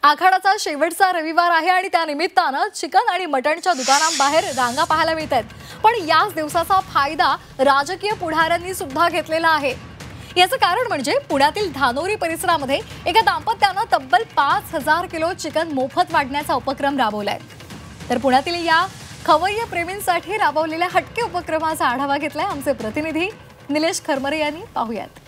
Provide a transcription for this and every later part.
आखाडाचा शेवटचा रविवार आहे आणि त्या निमित्तानं चिकन आणि मटणच्या दुकानांबाहेर रांगा पाहायला मिळतात। पण याच दिवसाचा फायदा राजकीय पुढाऱ्यांनी सुद्धा घेतलेला आहे। याचं कारण म्हणजे पुण्यातील धानोरी परिसरामध्ये एका दाम्पत्यानं तब्बल 5000 किलो चिकन मोफत वाटण्याचा उपक्रम राबवलाय। तर पुण्यातील या खवय्ये प्रेमींसाठी राबवलेल्या हटके उपक्रमाचा आढावा घेतलाय आमचे प्रतिनिधी निलेश खरमरे यांनी। पाहूयात।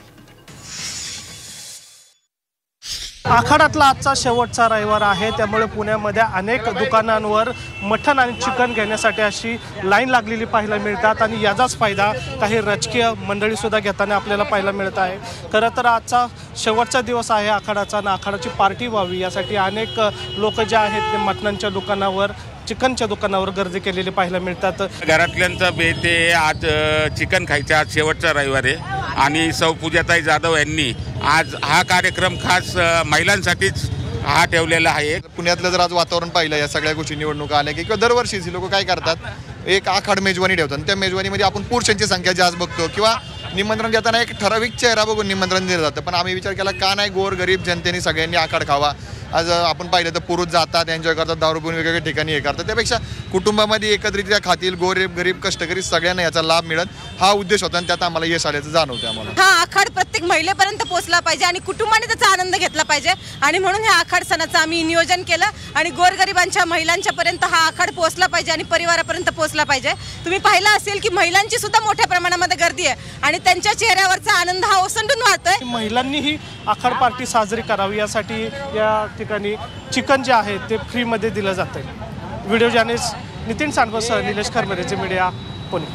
आखाडातला आजचा शेवटचा रविवार आहे, त्यामुळे पुण्यामध्ये अनेक दुकानांवर मटण आणि चिकन घेण्यासाठी अशी लाईन लागलेली पाहायला मिळतात आणि याचाच फायदा काही राजकीय मंडळी सुद्धा घेताना आपल्याला पाहायला मिळत आहे। खरं तर आजचा शेवटचा दिवस आहे आखाडाचा आणि आखाडाची पार्टी व्हावी यासाठी अनेक लोक जे आहेत ते मटणांच्या दुकानावर चिकनच्या दुकानावर गर्दी केलेली पाहायला मिळतात। घरातल्यांचा बेते आज चिकन खायचं, आज शेवटचा रविवार आहे आणि सौ पूजाताई जाधव यांनी आज हा कार्यक्रम खास महिलांसाठीच हा ठेवलेला आहे। पुण्यातलं जर आज वातावरण पाहिलं, या सगळ्या गोष्टी निवडणुका आल्या की किंवा दरवर्षीच लोक काय करतात, एक आखाड मेजवानी ठेवतात। त्या मेजवानीमध्ये आपण पुरुषांची संख्या जास्त बघतो किंवा निमंत्रण देताना एक ठराविक चेहरा बघून निमंत्रण दिलं जातं। पण आम्ही विचार केला का नाही गोरगरीब जनतेने सगळ्यांनी आखाड खावा। आज आपण पाहिलं तर पुरुष जातात, एन्जॉय करतात, दारू पिऊन वेगवेगळ्या ठिकाणी हे करतात, त्यापेक्षा कुटुंबामध्ये एकत्रितरित्या खातील, गरीब कष्टकरी सगळ्यांना याचा लाभ मिळत हा उद्देश होता आणि त्यात आम्हाला यश आल्याचं जाणवतं। आम्हाला हा आखाड प्रत्येक महिलेपर्यंत पोहोचला पाहिजे आणि कुटुंबाने त्याचा आनंद घेतला पाहिजे आणि म्हणून ह्या आखाड सणाचं आम्ही नियोजन केलं आणि गोरगरिबांच्या महिलांच्या पर्यंत हा आखाड पोहोचला पाहिजे आणि परिवारापर्यंत पोहोचला पाहिजे। तुम्ही पाहिलं असेल की महिलांची सुद्धा मोठ्या प्रमाणामध्ये गर्दी आहे आणि त्यांच्या चेहऱ्यावरचा आनंद हा ओसंडून वाहतोय। महिलांनीही आखाड पार्टी साजरी करावी यासाठी या ठिकाणी चिकन जे आहे ते फ्रीमध्ये दिलं जातं। व्हिडिओ जर्नलिस्ट नितीन सांडवसह निलेश खरमरे, मीडिया, पुणे।